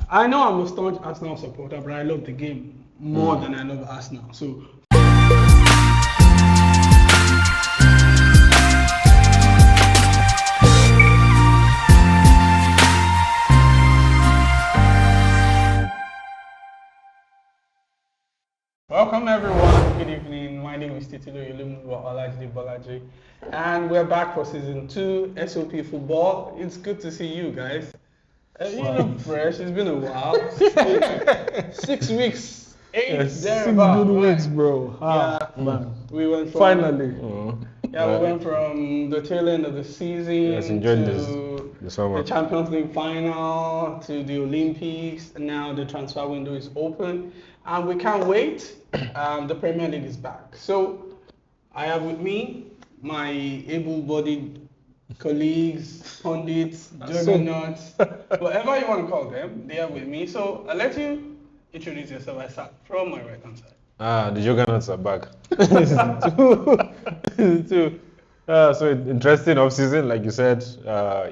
I know I'm a staunch Arsenal supporter, but I love the game more than I love Arsenal. So welcome everyone. Good evening. My name is Titilo Yolumuwa Olajide Bolaji, and we're back for season 2 SOP Football. It's good to see you guys. You look fresh. It's been a while. 6 weeks, 8 Yes, thereabout. 6 good weeks, bro. Man. We went from Finally. we went from the tail end of the season Yes, enjoyed to the summer. the Champions League final to the Olympics, and now the transfer window is open, and we can't wait. The Premier League is back. So I have with me my able-bodied colleagues, pundits, juggernauts, whatever you want to call them, they are with me. So I'll let you introduce yourself. I start from my right hand side. The Juggernauts are back. So interesting off season, like you said,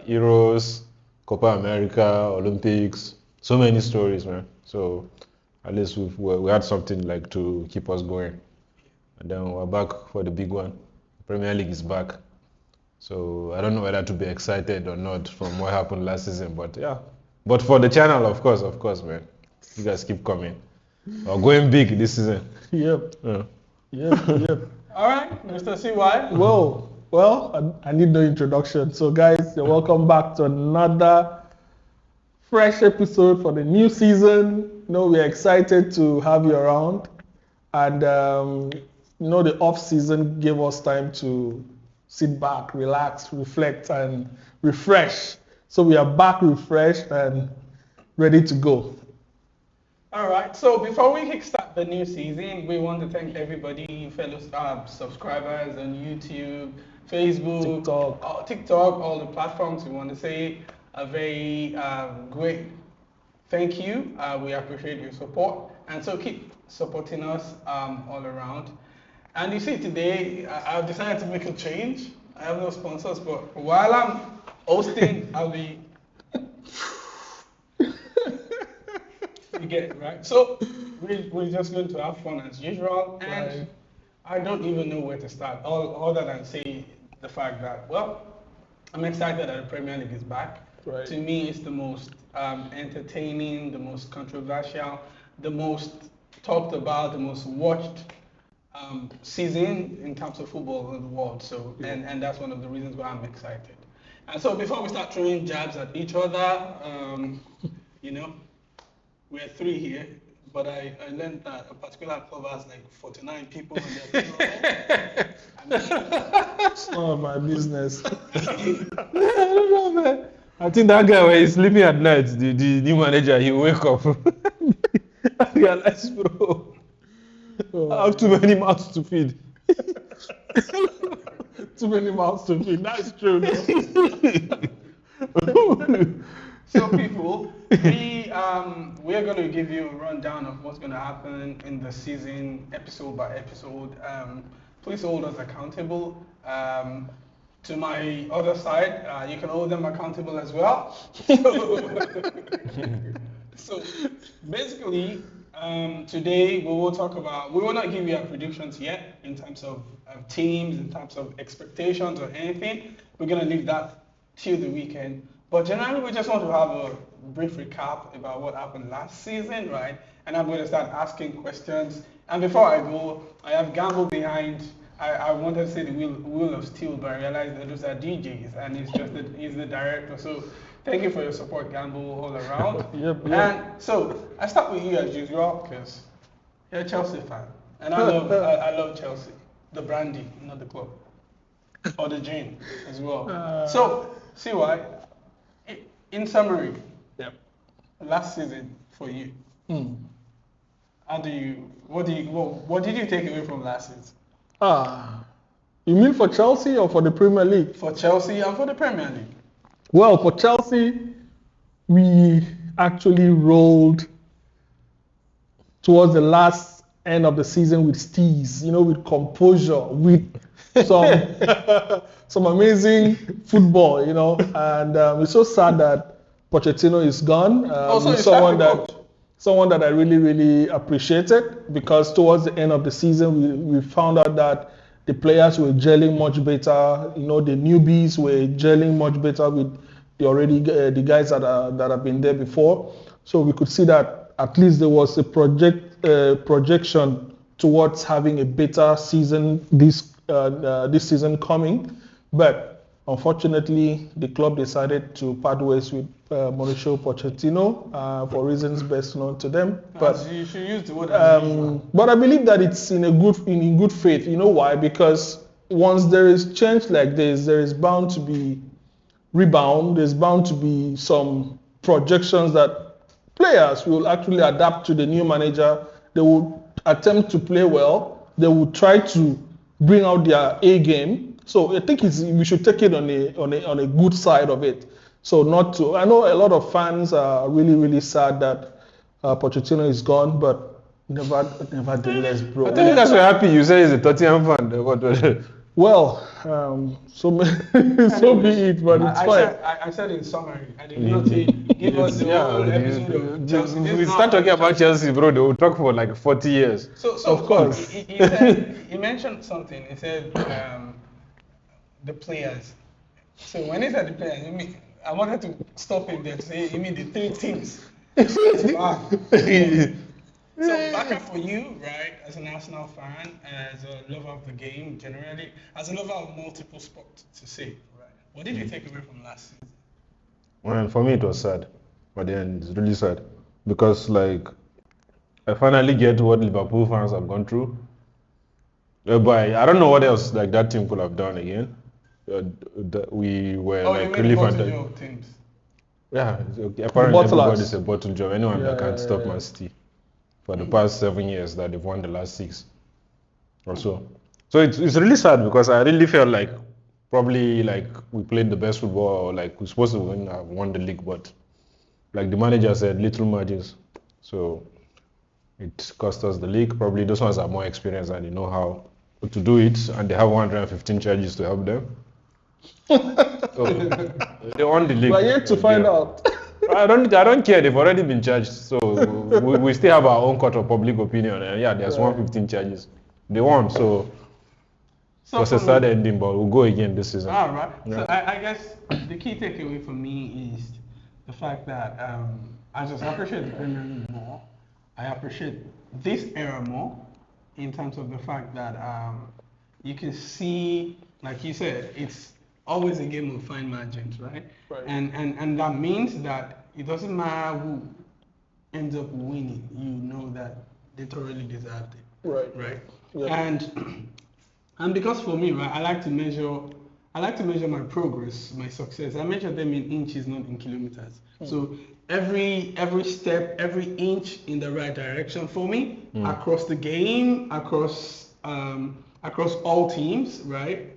Euros, Copa America, Olympics, so many stories, man. So at least we had something like to keep us going, and then we're back for the big one. Premier League is back. So I don't know whether to be excited or not from what happened last season, but yeah. But for the channel, of course, man. You guys keep coming. We're going big this season. Yep. Yeah. Yep. All right, Mr. CY. Well, I need no introduction. So, guys, you're welcome back to another fresh episode for the new season. We're excited to have you around. And, the off season gave us time to sit back, relax, reflect, and refresh. So we are back refreshed and ready to go. All right, so before we kickstart the new season, we want to thank everybody, fellow subscribers on YouTube, Facebook, TikTok, all the platforms. We want to say a very great thank you. We appreciate your support, and so keep supporting us all around. And you see, today I've decided to make a change. I have no sponsors, but while I'm hosting, I'll be. You get it, right? So we're just going to have fun as usual, and Right. I don't even know where to start, other than say the fact that, well, I'm excited that the Premier League is back. Right. To me, it's the most entertaining, the most controversial, the most talked about, the most watched season in terms of football in the world. So, and that's one of the reasons why I'm excited. And so before we start throwing jabs at each other, we're 3 here, but I learned that a particular club has like 49 people on their payroll. It's none of my business. I don't know, man. I think that guy when he's sleeping at night, the new manager, he wake up. I realize, bro, I have too many mouths to feed. Too many mouths to feed. That's true. So people, we're going to give you a rundown of what's going to happen in the season, episode by episode. Please hold us accountable. To my other side, you can hold them accountable as well. So basically, today we will talk about, we will not give you our predictions yet in terms of teams, in terms of expectations or anything. We're going to leave that till the weekend. But generally, we just want to have a brief recap about what happened last season, right? And I'm going to start asking questions. And before I go, I have Gamble behind. I wanted to say the wheel of steel, but I realized that those are DJs, and he's the director. So thank you for your support, Gamble, all around. Yep. And so I start with you as usual, because you're a Chelsea fan, and I love Chelsea, the brandy, not the club, or the gin as well. So CY, in summary, last season for you, what did you take away from last season? You mean for Chelsea or for the Premier League? For Chelsea and for the Premier League. Well, for Chelsea, we actually rolled towards the last end of the season with steez, with composure, with some amazing football, and it's so sad that Pochettino is gone. Also, He's he's someone that I really, really appreciated, because towards the end of the season, we found out that the players were gelling much better. You know, the newbies were gelling much better with the guys that have been there before. So we could see that at least there was a projection towards having a better season this season coming. But unfortunately, the club decided to part ways with Mauricio Pochettino for reasons best known to them. But you should use the word. but I believe that it's in good faith. You know why? Because once there is change like this, there is bound to be rebound. There's bound to be some projections that players will actually adapt to the new manager. They will attempt to play well. They will try to bring out their A game. So I think we should take it on a good side of it. So I know a lot of fans are really, really sad that Pochettino is gone, but nevertheless, bro. I think you guys were happy. You said he's a Tottenham fan. Well, so be it, but it's fine. I said in summary, I did not say give us the whole episode of Chelsea. If we start talking about Chelsea, bro, they will talk for like 40 years. So of course. He mentioned something. He said the players. So when he said the players, I wanted to stop him there to say, you mean the three teams? Wow. So back up for you, right, as an Arsenal fan, as a lover of the game generally, as a lover of multiple sports, to say, right, what did you take away from last season? Well, for me it was sad. At the end, it's really sad. Because like, I finally get what Liverpool fans have gone through. But I don't know what else like that team could have done again. We were like really fantastic. Teams. Yeah, apparently everybody's a bottle job. Anyone that can't stop Man City for the past 7 years that they've won the last 6 or so. So it's really sad because I really felt like probably like we played the best football, or like we're supposed to won the league, but like the manager said, little margins. So it cost us the league. Probably those ones are more experienced and they know how to do it, and they have 115 charges to help them. So they won the league. But yet to find out. I don't care. They've already been charged. So we still have our own court of public opinion. And yeah, there's 115 charges. They won. So it was a sad ending, but we'll go again this season. All right. Yeah. So I guess the key takeaway for me is the fact that I just appreciate the Premier League more. I appreciate this era more in terms of the fact that you can see, like you said, it's always a game of fine margins, right? And that means that it doesn't matter who ends up winning. You know that they thoroughly deserved it. Right. Yeah. And because for me, right, I like to measure my progress, my success. I measure them in inches, not in kilometers. So every step, every inch in the right direction for me, across the game, across all teams, right?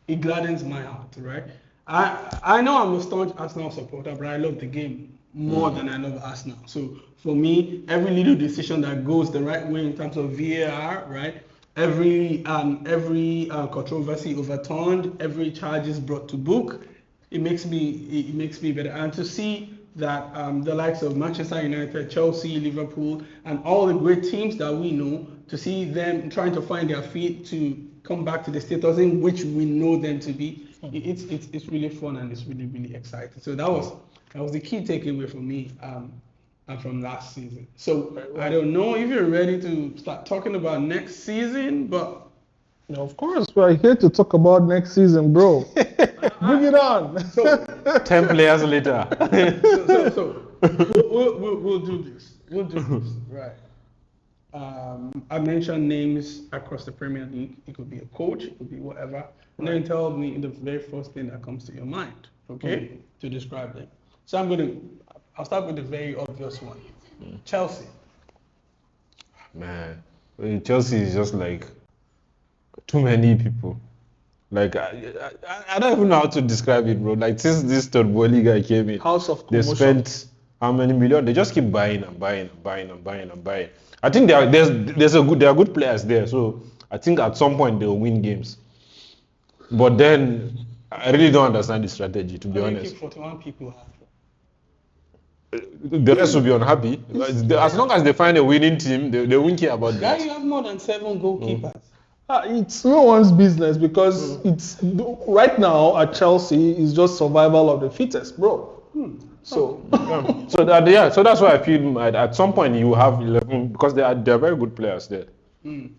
It gladdens my heart, right? I know I'm a staunch Arsenal supporter, but I love the game more than I love Arsenal. So for me, every little decision that goes the right way in terms of VAR, right? Every controversy overturned, every charge is brought to book. It makes me better. And to see that the likes of Manchester United, Chelsea, Liverpool, and all the great teams that we know, to see them trying to find their feet to come back to the status in which we know them to be, it's really fun and it's really, really exciting. So that was the key takeaway for me from last season. So I don't know if you're ready to start talking about next season, but of course, we're here to talk about next season, bro. Bring it on. So 10 players later. so we'll do this. We'll do this, right? I mentioned names across the Premier League. It could be a coach, it could be whatever. And then tell me the very first thing that comes to your mind, okay, to describe them. So I'll start with the very obvious one. Chelsea. Man, Chelsea is just like too many people. Like I don't even know how to describe it, bro. Like since this Todd Boehly guy came in, House of they commotion. spent how many million? They just keep buying and buying and buying and buying and buying. I think there are good players there, so I think at some point they'll win games. But then I really don't understand the strategy, to be honest. Keep 41 people happy. the rest will be unhappy. As long as they find a winning team, they won't care about Guy, that. you have more than 7 goalkeepers. It's no one's business because it's right now at Chelsea is just survival of the fittest, bro. So So that's why I feel at some point you have 11 because they're very good players there.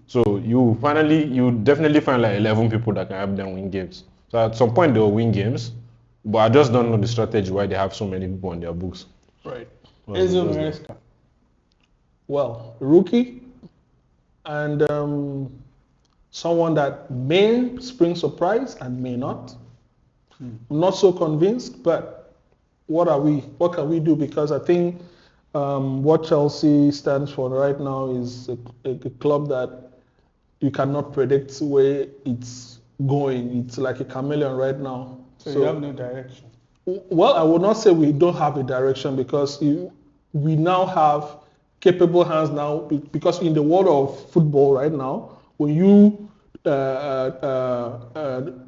So you definitely find like 11 people that can help them win games. So at some point they'll win games, but I just don't know the strategy why they have so many people on their books. Right. Well, Enzo because- Maresca. well, rookie and someone that may spring surprise and may not. I'm not so convinced, but what can we do? Because I think what Chelsea stands for right now is a club that you cannot predict where it's going. It's like a chameleon right now. So you have no direction. Well, I would not say we don't have a direction because we now have capable hands now because in the world of football right now, when you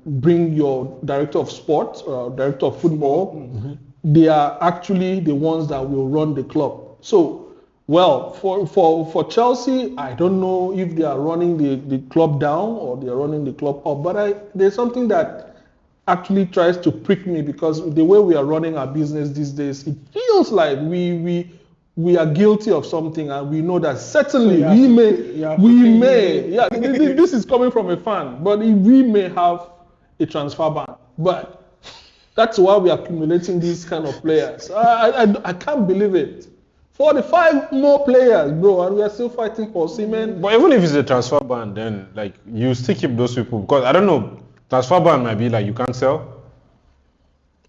bring your director of sports or director of football, they are actually the ones that will run the club. So, well, for Chelsea, I don't know if they are running the club down or they are running the club up, but there's something that actually tries to prick me because the way we are running our business these days, it feels like we are guilty of something, and we know that certainly this is coming from a fan, but we may have a transfer ban. But that's why we are accumulating these kind of players. I can't believe it. 45 more players, bro, and we are still fighting for Osimhen. But even if it's a transfer ban, then like you still keep those people because I don't know. Transfer ban might be like you can't sell,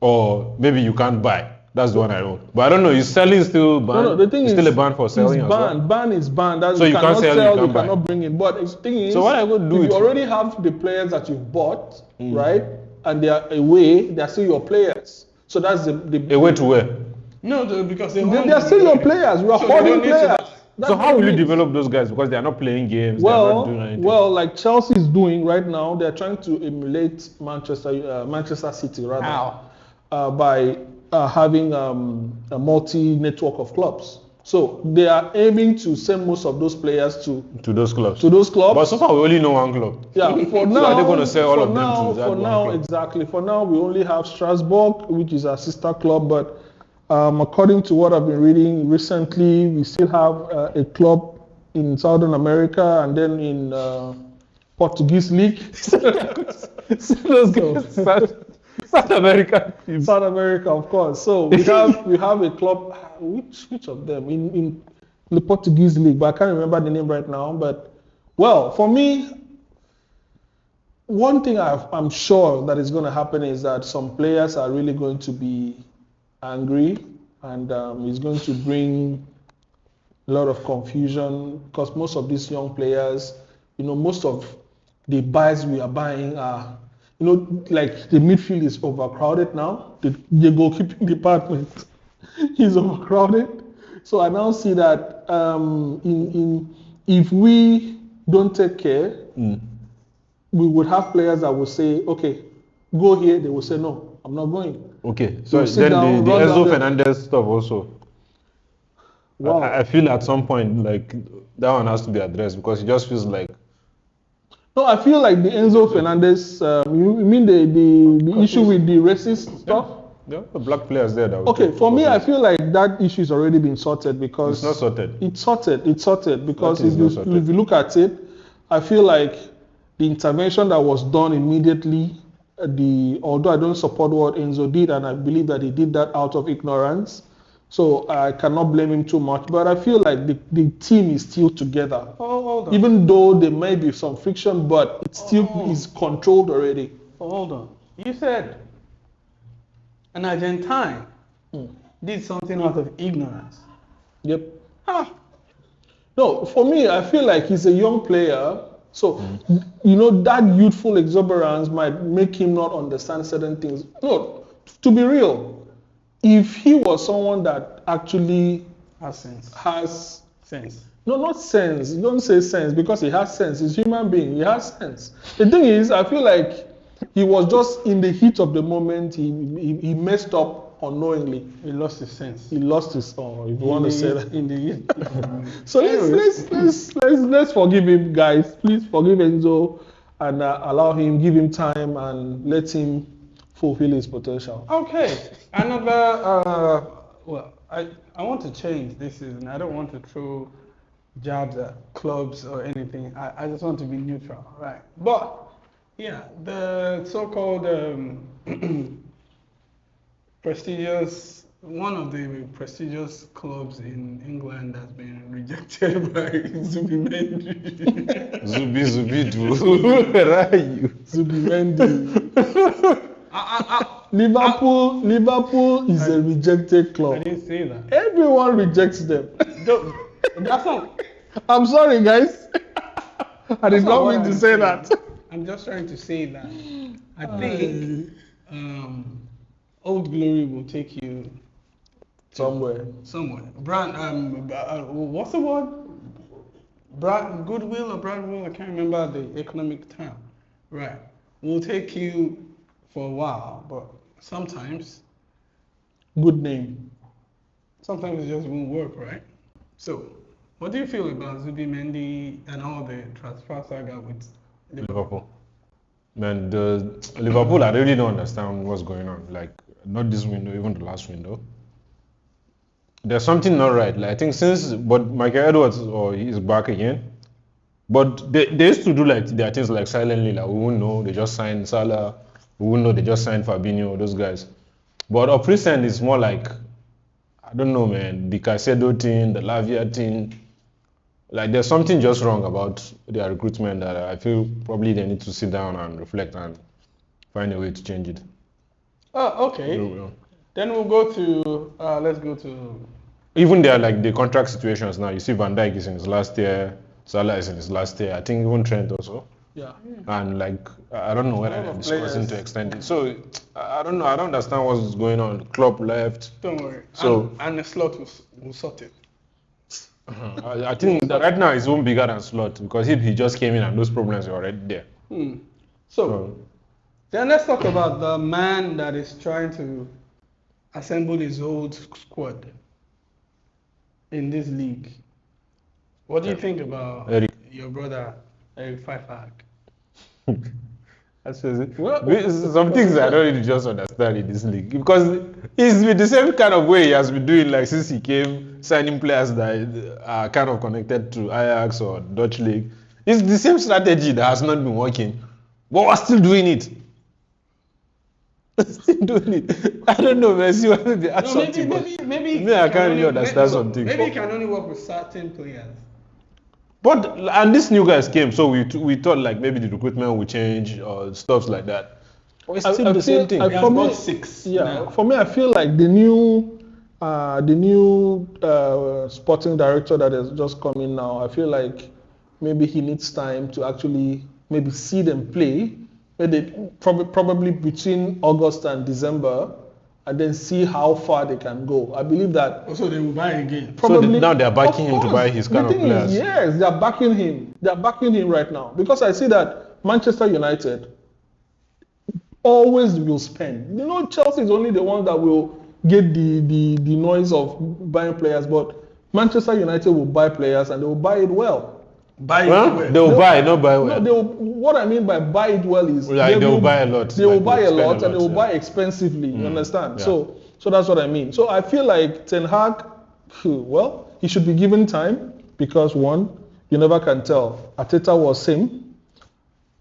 or maybe you can't buy. That's the one I know. But I don't know. Is selling still banned? No, the thing is is, still a ban for selling it's as banned. well. Ban is banned. That So you can't sell, you can't buy. cannot bring in. But the thing is, So what are you going to do if with you it? already have the players that you've bought, right, and they are away, they are still your players. So that's the Away to where? No, because they they are still your players. You are So they holding don't need to players. buy. That's So how what will it you means. develop those guys because they are not playing games? They are not doing anything. Well, like Chelsea is doing right now, they're trying to emulate Manchester City rather. How? By having a multi-network of clubs. So they are aiming to send most of those players to those clubs. those clubs. But so far we only know one club. Yeah, for So now. are they going to sell all for of them now, to that For one now, club? exactly. For now, we only have Strasbourg, which is our sister club. But according to what I've been reading recently, we still have a club in Southern America and then in Portuguese league. South America. South America, of course. So we have a club. Which of them in the Portuguese league? But I can't remember the name right now. But well, for me, one thing I'm sure that is going to happen is that some players are really going to be angry, and it's going to bring a lot of confusion because most of these young players, most of the buys we are buying are. Like the midfield is overcrowded now. The goalkeeping department is overcrowded. So I now see that if we don't take care, we would have players that will say, okay, go here. They will say, no, I'm not going. Okay, so They'll sit then down, the run Enzo down the- Fernandez stuff also. Wow. I feel at some point like that one has to be addressed because it just feels like No, I feel like the Enzo Fernandez, you mean the issue with the racist stuff? there are black players there that will Okay, take for me, I offense. feel like that issue has already been sorted because It's not sorted. It's sorted because That is if not sorted. you look at it, I feel like the intervention that was done immediately, although I don't support what Enzo did, and I believe that he did that out of ignorance, so I cannot blame him too much. But I feel like the team is still together, Hold on. even though there may be some friction, but it still is controlled already. Hold on. You said an Argentine did something out of ignorance. Yep. Ah, No, for me, I feel like he's a young player. So, that youthful exuberance might make him not understand certain things. No, to be real, if he was someone that actually has sense. has, Sense. no, not sense, don't say sense because he has sense, he's a human being, he has sense. The thing is, I feel like he was just in the heat of the moment, he messed up unknowingly. He lost his sense. He lost his. Oh, if you want to say that. In the So let's forgive him, guys. Please forgive Enzo and allow him, give him time, and let him fulfill his potential. Okay, another. Well, I want to change this season. I don't want to throw jabs at clubs or anything. I just want to be neutral, right? But yeah, the so-called prestigious, one of the prestigious clubs in England has been rejected by Zubimendi. Zubi, where are you? Zubimendi. Liverpool is a rejected I club. didn't say that. Everyone rejects them. That's not. I'm sorry, guys. I did That's not what mean to I'm say saying. that. I'm just trying to say that I think Old Glory will take you Somewhere. Brand, what's the word? Goodwill or Brandwill? I can't remember the economic term. Right. Will take you for a while, but sometimes Good name. it just won't work, right? So, what do you feel about Zubimendi and all the transfer saga with Liverpool. Man, the Liverpool, I really don't understand what's going on. Like, not this window, even the last window. There's something not right. Like, I think but Michael Edwards is back again. But they used to do like their things like silently, like we wouldn't know, they just signed Salah, we wouldn't know, they just signed Fabinho, those guys. But up recent is more like, I don't know, man, the Caicedo thing, the Lavia thing. Like, there's something just wrong about their recruitment that I feel probably they need to sit down and reflect and find a way to change it. Oh, okay. Then we'll go to, let's go to... Even there, like the contract situations now, you see Van Dijk is in his last year, Salah is in his last year, I think even Trent also. Yeah. And like, I don't know whether they're discussing to extend it. So, I don't know, I don't understand what's going on. Klopp left. Don't worry. So- and the slot will sort it. I think that right now it's even bigger than Slot because he just came in and those problems were already there. So, then let's talk about the man that is trying to assemble his old squad in this league. What do you think about Eric. your brother, Eric Pfeiffer? Some things I don't really just understand in this league because it's been the same kind of way he has been doing like since he came, signing players that are kind of connected to Ajax or Dutch league. It's the same strategy that has not been working, but we're still doing it. Still doing it. I don't know, Messi wanted to add something. Maybe I can't really understand something. Maybe he can only work with certain players. But and these new guys came, so we thought like maybe the recruitment would change or stuff like that. But it's still the same thing. He has got 6. Yeah, now. for me, I feel like the new sporting director that has just come in now, I feel like maybe he needs time to actually maybe see them play, maybe probably between August and December, and then see how far they can go. I believe that. Also, they will buy again. Probably, now they're backing of him to course. buy his kind The of thing players. is, yes, they're backing him. They're backing him right now because I see that Manchester United always will spend. You know, Chelsea is only the one that will get the noise of buying players, but Manchester United will buy players and they will buy it well. Buy Well, it. they'll buy, not buy well. No, what I mean by buy it well is Like they will buy a lot. They will Like buy a spend lot and they will yeah. buy expensively. You understand? yeah. So that's what I mean. So I feel like Ten Hag, well, he should be given time because one, you never can tell. Arteta was same.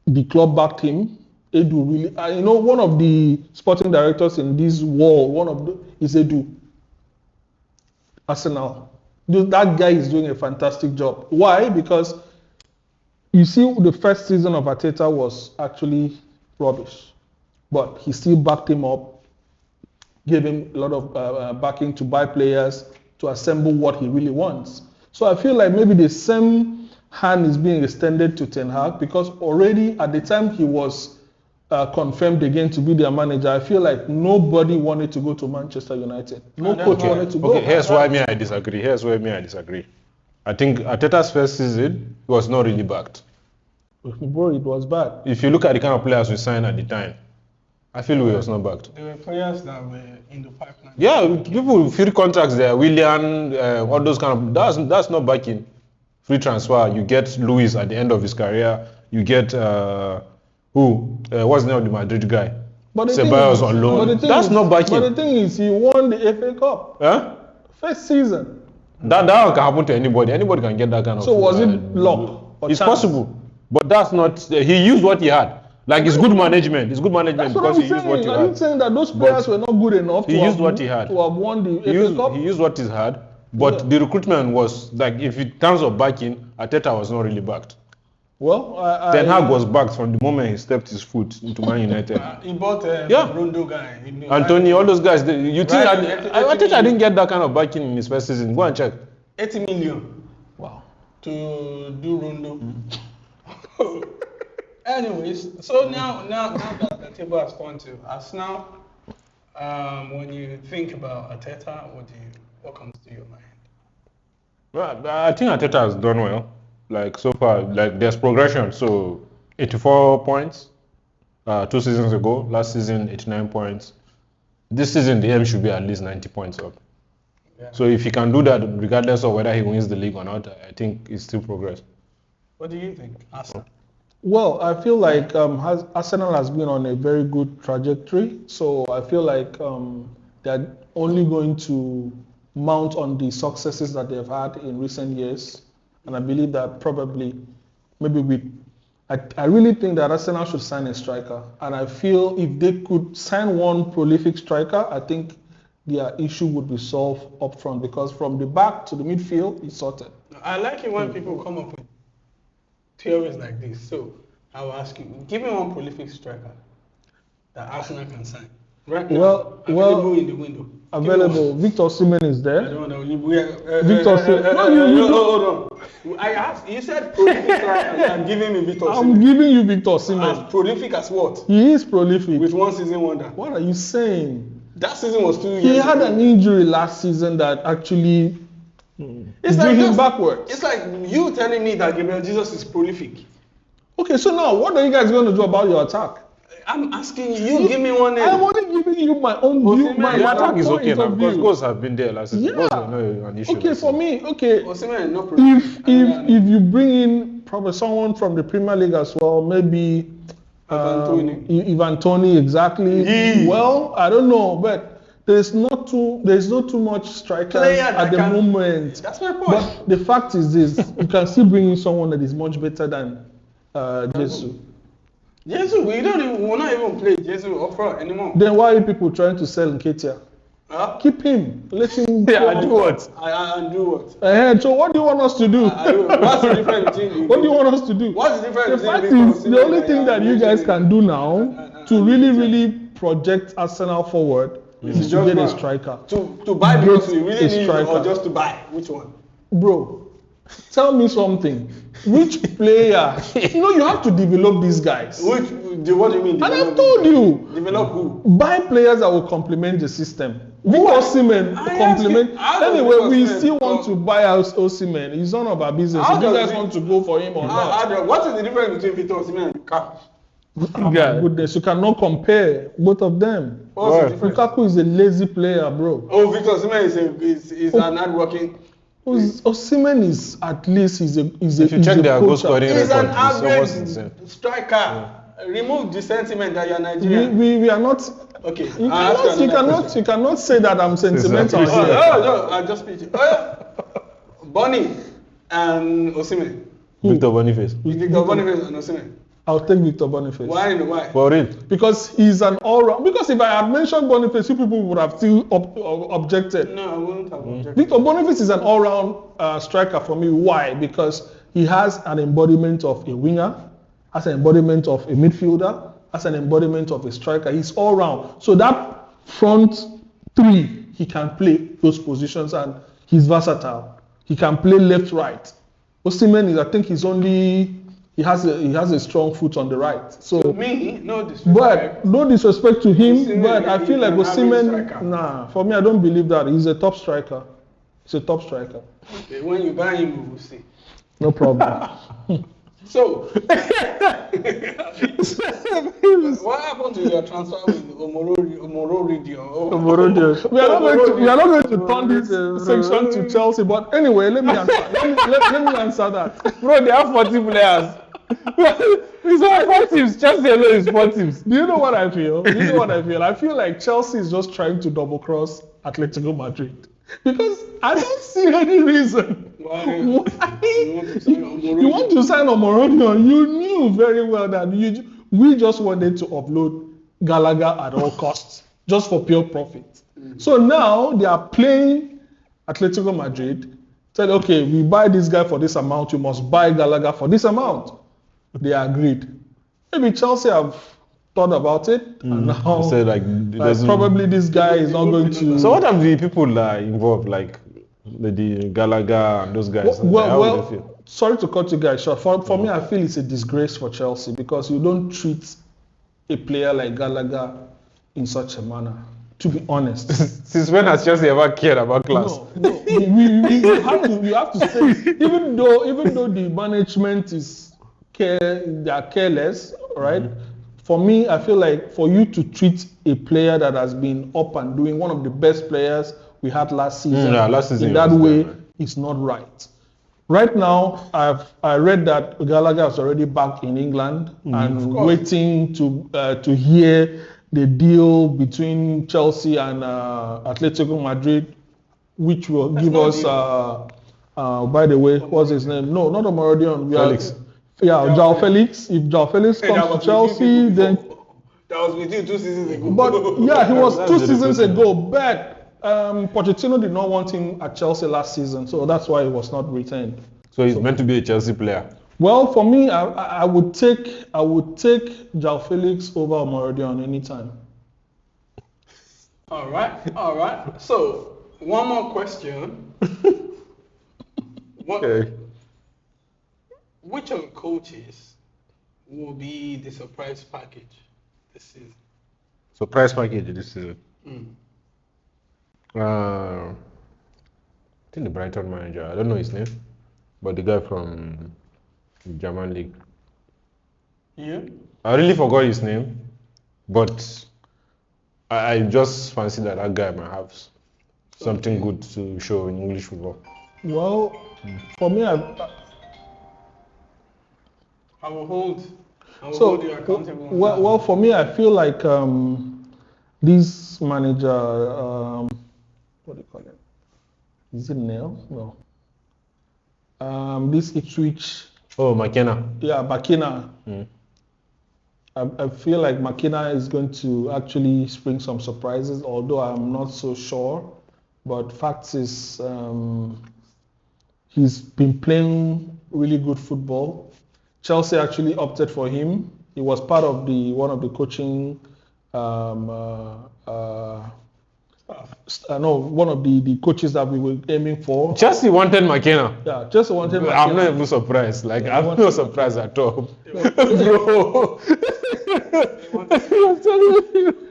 The club backed him. Edu really, you know, one of the sporting directors in this world, is Edu. Arsenal. That guy is doing a fantastic job. Why? Because you see, the first season of Arteta was actually rubbish, but he still backed him up, gave him a lot of backing to buy players, to assemble what he really wants. So I feel like maybe the same hand is being extended to Ten Hag because already at the time he was confirmed again to be their manager, I feel like nobody wanted to go to Manchester United. No coach wanted to go. Okay, here's why I disagree. I think Arteta's first season was not really backed. Bro, it was bad. If you look at the kind of players we signed at the time, I feel he was not backed. There were players that were in the pipeline. Yeah, people field contracts there. Willian, all those kind of. That's not backing. Free transfer. You get Luis at the end of his career. You get what's the name of the Madrid guy? Ceballos on loan. That's not backing. But the thing is, he won the FA Cup. Huh? First season. That can happen to anybody. Anybody can get that kind of. So was it luck? Or It's chance? possible, but that's not. He used what he had. Like it's good management. It's good management That's what because I'm he used what saying. he Are you had. saying that those players were not good enough He used what he had. to have won the He FA Cup? used what he had, but the recruitment was like, if in terms of backing, Arteta was not really backed. Well, Ten Hag was backed from the moment he stepped his foot into Man United. He bought Yeah. Rondo guy. Anthony, all those guys. You think Right, Arteta didn't get that kind of backing in his first season? Go and check. 80 million Wow. to do Rondo. Anyways, so now that the table has gone to Arsenal, when you think about Arteta, what comes to your mind? Well, I think Arteta has done well. Like so far, like there's progression. So 84 points 2 seasons ago. Last season 89 points. This season the aim should be at least 90 points up. Yeah. So if he can do that, regardless of whether he wins the league or not, I think it's still progress. What do you think, Arsenal? Well, I feel like Arsenal has been on a very good trajectory. So I feel like they're only going to mount on the successes that they've had in recent years. And I believe that probably, I really think that Arsenal should sign a striker. And I feel if they could sign one prolific striker, I think their issue would be solved up front, because from the back to the midfield, it's sorted. I like it when people come up with theories like this. So I will ask you, give me one prolific striker that Arsenal can sign. Right now, available in the window. Available. Victor Osimhen is I there. don't know. Victor Osimhen. Hold on. I asked. You said prolific striker. You are giving me Victor I'm Osimhen. giving you Victor Osimhen. As prolific as what? He is prolific. With one season wonder. What are you saying? That season was 2 years. He had ago. an injury last season that actually It's drew like him just- backwards. It's like you telling me that Gabriel Jesus is prolific. Okay, so now what are you guys going to do about your attack? I'm asking you. Give me one name. I'm only giving you my own view. Osimhen, My The Yeah, attack is point okay now of because view. goals have been there last season. Yeah. Goals are not an issue. Okay, last for season. me, okay. Osimhen not prolific. If you bring in probably someone from the Premier League as well, maybe Ivan Toney. Ivan Toney, exactly. Yeah. Well, I don't know, but there's not too much strikers Player at that the can- moment. That's my point. But the fact is this: you can still bring in someone that is much better than Jesus. Jesus, we will not even play Jesus up front anymore. Then why are people trying to sell Nketiah? Huh? Keep him. Let him. Yeah, do what? I do what? So what do you want us to do? I do. What's the difference between What do you want us to do? What's the difference The fact between is, the only thing that you guys can do now to really project Arsenal forward is to get a striker. to buy because Get we really a need striker. or just to buy? Which one? Bro, tell me something. Which player? You have to develop these guys. What do you mean? And I've develop told this guy? you, Develop who? buy players that will complement the system. Victor Osimhen I complement. ask you, how Anyway, does we Victor still Osimhen want to buy out Osimhen. It's none of our business. How If you does guys he- want to go for him or not. What is the difference between Victor Osimhen and Lukaku? Oh my goodness, you cannot compare both of them. What's the Right. difference? Lukaku is a lazy player, bro. Oh, Victor Osimhen is an hardworking. Osimhen is at least he's a If you check their goal scoring He's record, an it's almost average insane. striker. Remove the sentiment that you're Nigerian. we are not. Okay. You I'll ask you another question. you cannot say that I'm sentimental Exactly. here. No, I just pitch it. Oh, yeah. Bonnie and Osimhen. Victor Boniface. Victor Boniface and Osimhen. I'll take Victor Boniface. Why? For real. Because he's an all-round. Because if I had mentioned Boniface, you people would have still objected. No, I wouldn't have objected. Victor Boniface is an all-round striker for me. Why? Because he has an embodiment of a winger, has an embodiment of a midfielder, has an embodiment of a striker. He's all-round. So that front three, he can play those positions and he's versatile. He can play left, right. Osimhen is, I think he has a strong foot on the right. So Me, no disrespect. but no disrespect to him, Osimhen but I feel like is an average Osimhen, striker. nah, for me, I don't believe that. He's a top striker. He's a top striker. Okay, when you buy him, we will see. No problem. So, what happened to your transfer with Omoro Radio? We are not going to turn this section to Chelsea, but anyway, let me answer. Let me answer that. Bro, they have 40 players. It's not 4 teams. Chelsea alone is 4 teams. Do you know what I feel? I feel like Chelsea is just trying to double cross Atletico Madrid because I don't see any reason why you want to sign Omorodion. You knew very well that we just wanted to upload Gallagher at all costs just for pure profit. So now they are playing Atletico Madrid. Said, okay, we buy this guy for this amount. You must buy Gallagher for this amount. They agreed. Maybe Chelsea have thought about it and now said like probably this guy is not going to. So what have the people involved, like the Gallagher and those guys? How would they feel? Sorry to cut you guys short. For me, I feel it's a disgrace for Chelsea because you don't treat a player like Gallagher in such a manner. To be honest. Since when has Chelsea ever cared about class? No. You have to say, even though the management they are careless, right? For me, I feel like for you to treat a player that has been up and doing, one of the best players we had last season, in that way, is not right. Right now, I read that Gallagher is already back in England and waiting to hear the deal between Chelsea and Atletico Madrid, which will give us, by the way, what's his name? No, not Omorodion. Felix. João Felix. If João Felix comes to Chelsea, then... That was with you 2 seasons ago. But yeah, he was 2 seasons ago. But Pochettino did not want him at Chelsea last season, so that's why he was not retained. So he's meant to be a Chelsea player. Well, for me, I would take João Felix over Omorodion anytime. All right. So one more question. Okay. Which of the coaches will be the surprise package this season? Surprise package this season. I think the Brighton manager. I don't know his name, but the guy from the German league. Yeah. I really forgot his name, but I just fancy that guy might have something good to show in English football. Well, for me, I will hold you accountable. Well, for me, I feel like this manager, what do you call it? Is it Neil? No. This Ipswich. Oh, McKenna. Yeah, McKenna. I feel like McKenna is going to actually spring some surprises, although I'm not so sure. But fact is, he's been playing really good football. Chelsea actually opted for him. He was part of one of the coaching, one of the coaches that we were aiming for. Chelsea wanted McKenna. Yeah, Chelsea wanted McKenna. I'm not even surprised. I'm not surprised at all. Bro.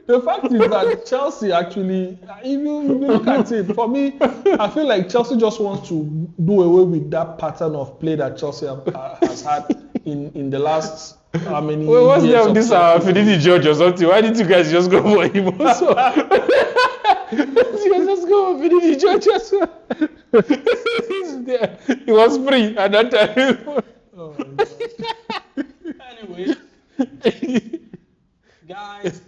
The fact is that Chelsea actually, if you look at it, for me, I feel like Chelsea just wants to do away with that pattern of play that Chelsea has had in the last how many years. What's the name of this Finidi George or something? Why didn't you guys just go for him also? You guys just go for Finidi George as well. He's there. He was free at that time. Oh my God. Anyway, guys,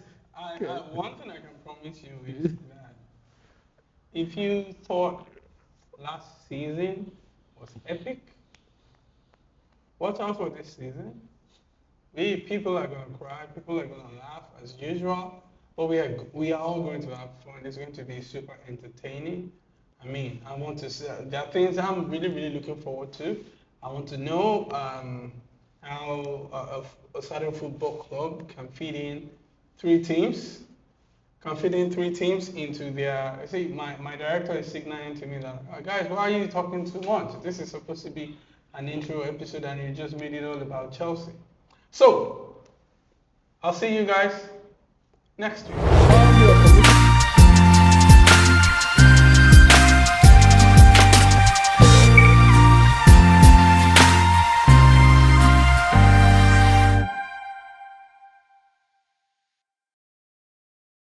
one thing I can promise you is that if you thought last season was epic, watch out for this season. People are going to cry, people are going to laugh as usual, but we are all going to have fun. It's going to be super entertaining. I mean, I want to say there are things I'm really, really looking forward to. I want to know how a certain football club can fit in 3 teams. Into their. See, my director is signaling to me that, guys, why are you talking too much? This is supposed to be an intro episode, and you just made it all about Chelsea. So, I'll see you guys next week.